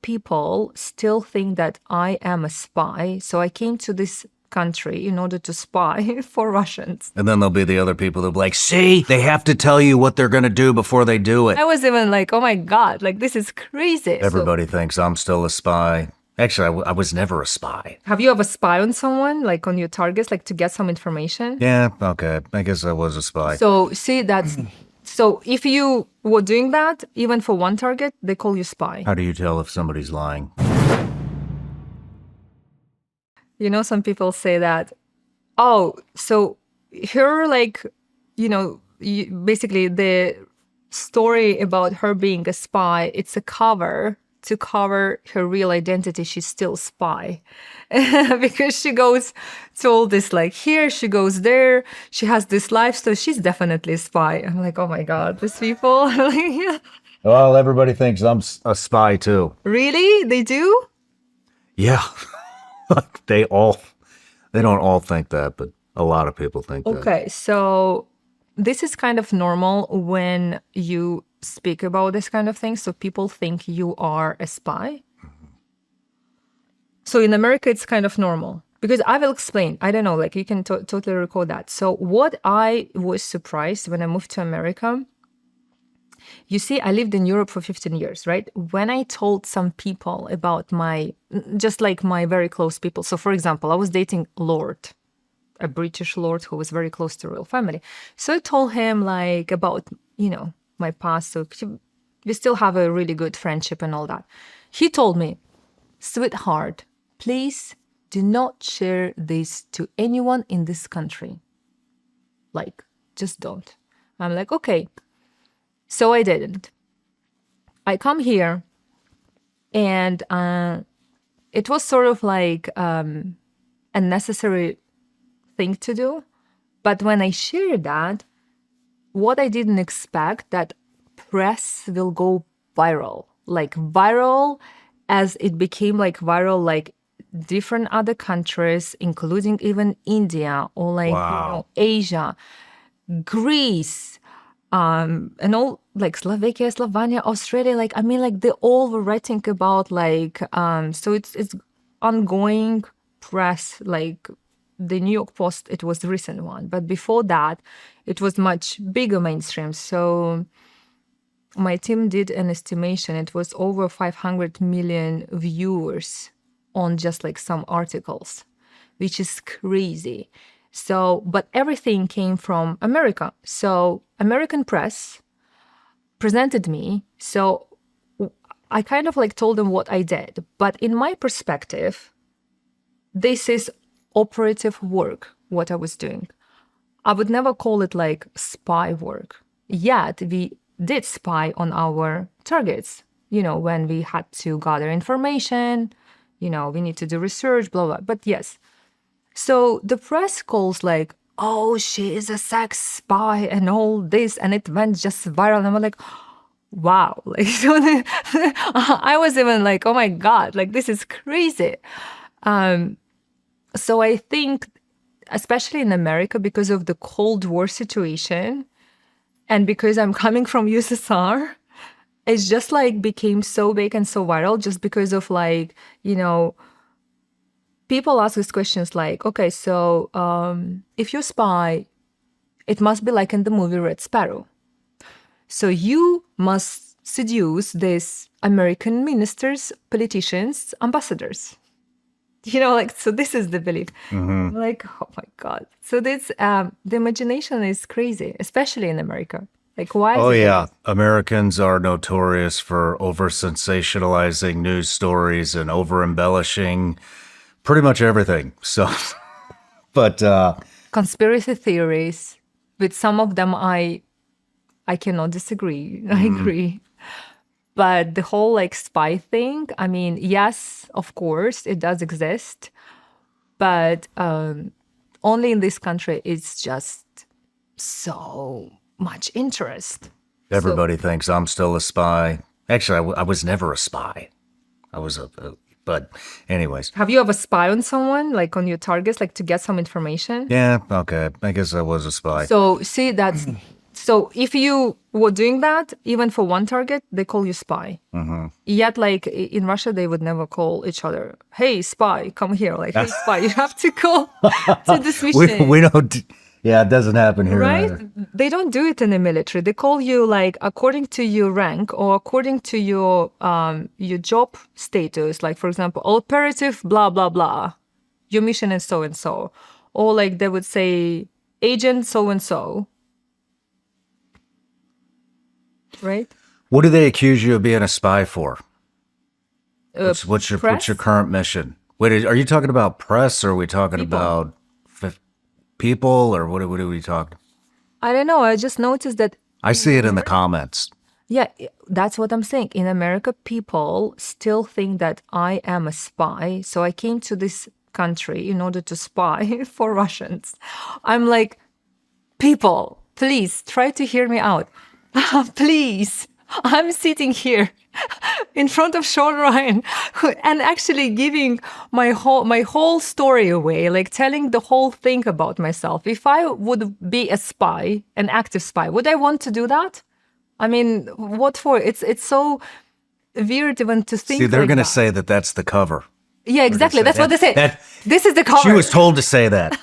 people still think that I am a spy. So I came to this country in order to spy for Russians. And then there'll be the other people that'll be like, see, they have to tell you what they're going to do before they do it. I was even like, oh my God, like this is crazy. Everybody thinks I'm still a spy. Actually, I was never a spy. Have you ever spied on someone, like on your targets, like to get some information? Yeah, okay. I guess I was a spy. So see, so if you were doing that, even for one target, they call you spy. How do you tell if somebody's lying? You know, some people say that, oh, so her, like, basically the story about her being a spy, it's a cover to cover her real identity. She's still spy because she goes to all this, like here, she goes there, she has this life, so she's definitely a spy. I'm like, oh my God, these people. Well, everybody thinks I'm a spy too. Really? They do? Yeah. They don't all think that, but a lot of people think that. Okay, so this is kind of normal when you speak about this kind of thing. So people think you are a spy. So in America, it's kind of normal because I will explain. I don't know, like you can totally recall that. So what I was surprised when I moved to America, you see, I lived in Europe for 15 years, right? When I told some people about just like my very close people. So for example, I was dating Lord, a British Lord who was very close to royal family. So I told him like about, my past. So we still have a really good friendship and all that. He told me, sweetheart, please do not share this to anyone in this country. Like, just don't. I'm like, okay. So I didn't. I come here and it was sort of like a necessary thing to do. But when I shared that, what I didn't expect that press will go viral, like viral as it became like viral, like different other countries, including even India or like, Wow. Asia, Greece, and all like Slovakia, Slovenia, Australia, like, I mean, like they all were writing about like, so it's ongoing press, like the New York Post, it was the recent one. But before that, it was much bigger mainstream. So my team did an estimation. It was over 500 million viewers on just like some articles, which is crazy. So, but everything came from America. So American press presented me. So I kind of like told them what I did. But in my perspective, this is operative work, what I was doing. I would never call it like spy work. Yet we did spy on our targets, when we had to gather information, we need to do research, blah, blah. But yes. So the press calls like, oh, she is a sex spy and all this, and it went just viral. And I'm like, wow. Like, so I was even like, oh my God, like this is crazy. So I think, especially in America, because of the Cold War situation, and because I'm coming from USSR, it's just like became so big and so viral just because of like, people ask these questions like, okay, so if you spy, it must be like in the movie Red Sparrow. So you must seduce these American ministers, politicians, ambassadors. So this is the belief. Mm-hmm. Like, oh my God. So this, the imagination is crazy, especially in America. Like, why? Oh, yeah. Americans are notorious for over-sensationalizing news stories and over-embellishing pretty much everything. So, but... conspiracy theories, with some of them I cannot disagree. I agree. But the whole like spy thing, I mean, yes, of course, it does exist. But only in this country, it's just so much interest. Everybody thinks I'm still a spy. Actually, I was never a spy. I was but anyways. Have you ever spied on someone, like on your targets, like to get some information? Yeah, okay. I guess I was a spy. So see, So if you were doing that, even for one target, they call you spy. Yet, like in Russia, they would never call each other, "Hey, spy, come here!" Like, "Hey, spy, you have to go to this mission." We don't. Yeah, it doesn't happen here Right? either. They don't do it in the military. They call you like according to your rank or according to your job status. Like for example, operative blah blah blah. Your mission is so and so. Or like they would say agent so and so. Right? What do they accuse you of being a spy for? Uh, What's your Press? current mission? Wait, are you talking about press, or are we talking People. about people, or what are we talking? I don't know. I just noticed that I see it in the comments. yeah, that's what I'm saying. In America, people still think that I am a spy. So I came to this country in order to spy for Russians. I'm like, people, please try to hear me out. Please. I'm sitting here in front of Shawn Ryan and actually giving my whole story away, like telling the whole thing about myself. If I would be a spy, an active spy, would I want to do that? I mean, what for? It's so weird even to think. See, they're like going to that. say that that's the cover. Yeah, exactly. say That's what they say. that- This is the cover. She was told to say that.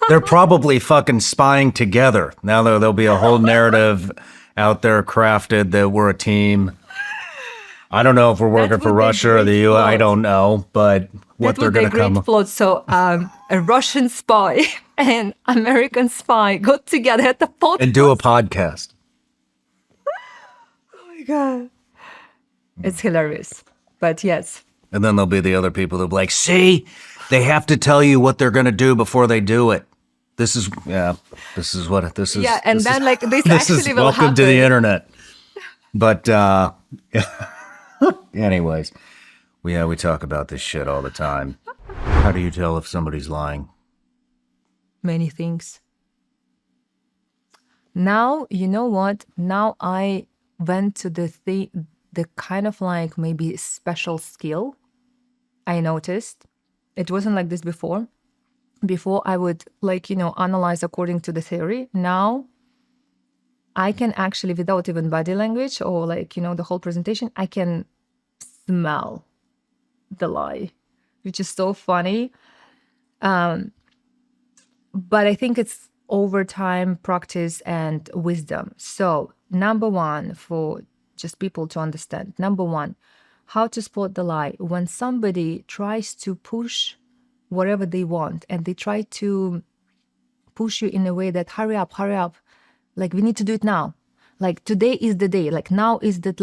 They're probably fucking spying together. Now there'll be a whole narrative out there crafted that we're a team. I don't know if we're working That for would be Russia or the great U.S. I plot. don't know, but what That they're would be going a to great come. plot. So, a Russian spy and American spy got together at the podcast. And do a podcast. Oh my god, it's hilarious. But yes, And then there'll be the other people that'll be like, see, they have to tell you what they're going to do before they do it. This is what this is. yeah, and this then is, like this this actually is will welcome happen. to the internet. But anyways, we talk about this shit all the time. How do you tell if somebody's lying? Many things. Now, you know what? Now I went to the kind of like maybe special skill I noticed. It wasn't like this before. Before I would like, analyze according to the theory. Now I can actually, without even body language or like, the whole presentation, I can smell the lie, which is so funny. But I think it's over time, practice, and wisdom. So, number one, for just people to understand, number one, how to spot the lie. When somebody tries to push whatever they want and they try to push you in a way that hurry up, like we need to do it now. Like today is the day, like now is the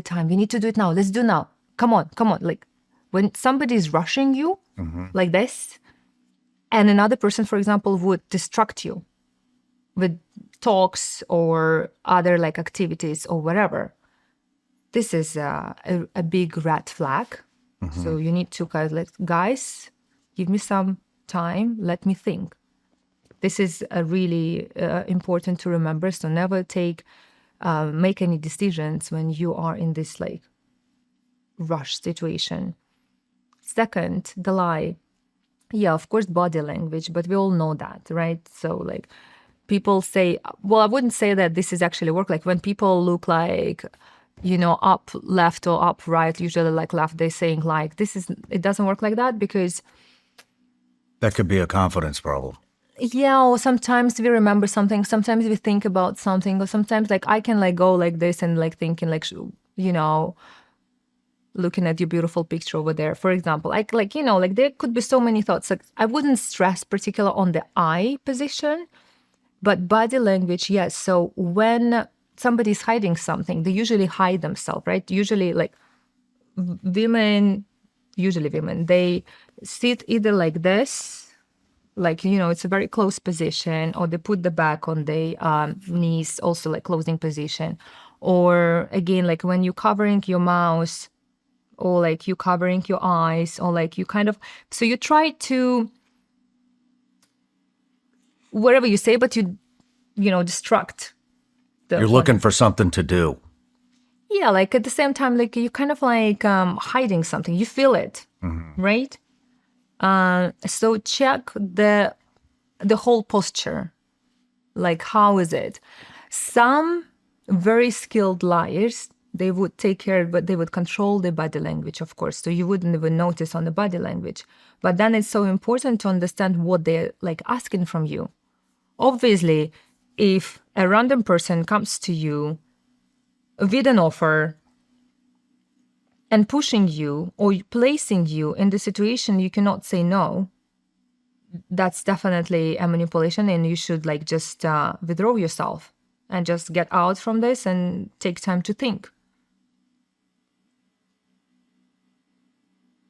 time. We need to do it now. Let's do now. Come on. Like when somebody is rushing you like this, and another person, for example, would distract you with talks or other like activities or whatever. This is a big red flag. So you need to kind of like, guys, give me some time. Let me think. This is really important to remember. So never make any decisions when you are in this like rush situation. Second, the lie. Yeah, of course, body language, but we all know that, right? So like people say, well, I wouldn't say that this is actually work. Like when people look like, up left or up right, usually like left, they're saying like, it doesn't work like that because That could be a confidence problem. yeah, or sometimes we remember something, sometimes we think about something, or sometimes like I can like go like this and like thinking like, looking at your beautiful picture over there, for example, like there could be so many thoughts. Like I wouldn't stress particular on the eye position, but body language, yes. So when somebody's hiding something, they usually hide themselves, right? Usually women, they sit either like this, like, it's a very close position, or they put the back on the knees, also like closing position. Or again, like when you're covering your mouth, or like you covering your eyes, or like you kind of, so you try to, whatever you say, but you distract. You're looking for something to do. Yeah, like at the same time, like you kind of like hiding something. You feel it, right? So check the whole posture. Like how is it? Some very skilled liars, they would take care, but they would control the body language, of course. So you wouldn't even notice on the body language. But then it's so important to understand what they're like asking from you. Obviously, if a random person comes to you with an offer and pushing you or placing you in the situation you cannot say no, that's definitely a manipulation, and you should like just withdraw yourself and just get out from this and take time to think.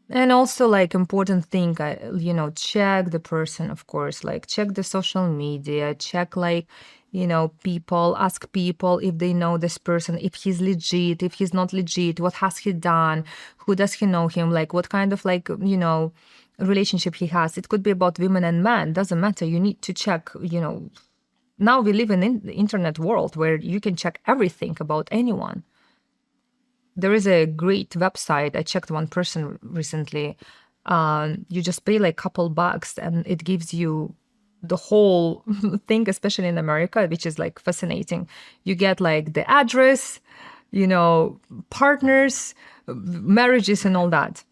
And also, like, important thing, check the person, of course, like check the social media, check like, people, ask people if they know this person, if he's legit, if he's not legit, what has he done, who does he know him, like what kind of like, relationship he has. It could be about women and men, doesn't matter. You need to check, now we live in the internet world where you can check everything about anyone. There is a great website. I checked one person recently. You just pay like a couple bucks and it gives you the whole thing, especially in America, which is like fascinating. You get like the address, partners, marriages, and all that.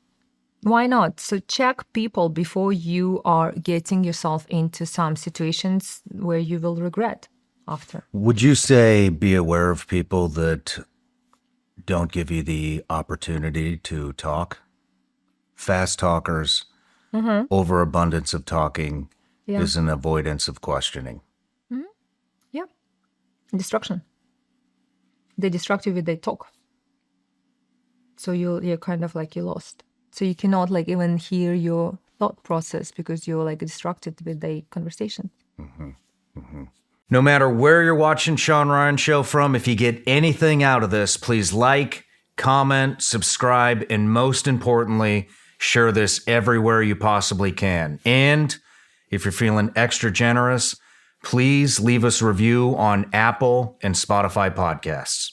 Why not? So check people before you are getting yourself into some situations where you will regret after. Would you say be aware of people that don't give you the opportunity to talk? Fast talkers, overabundance of talking Yeah. is an avoidance of questioning. Yeah. Destruction. They distract you with their talk. So you're kind of like you're lost. So you cannot like even hear your thought process because you're like distracted with the conversation. No matter where you're watching Shawn Ryan Show from, if you get anything out of this, please like, comment, subscribe, and most importantly, share this everywhere you possibly can. And if you're feeling extra generous, please leave us a review on Apple and Spotify podcasts.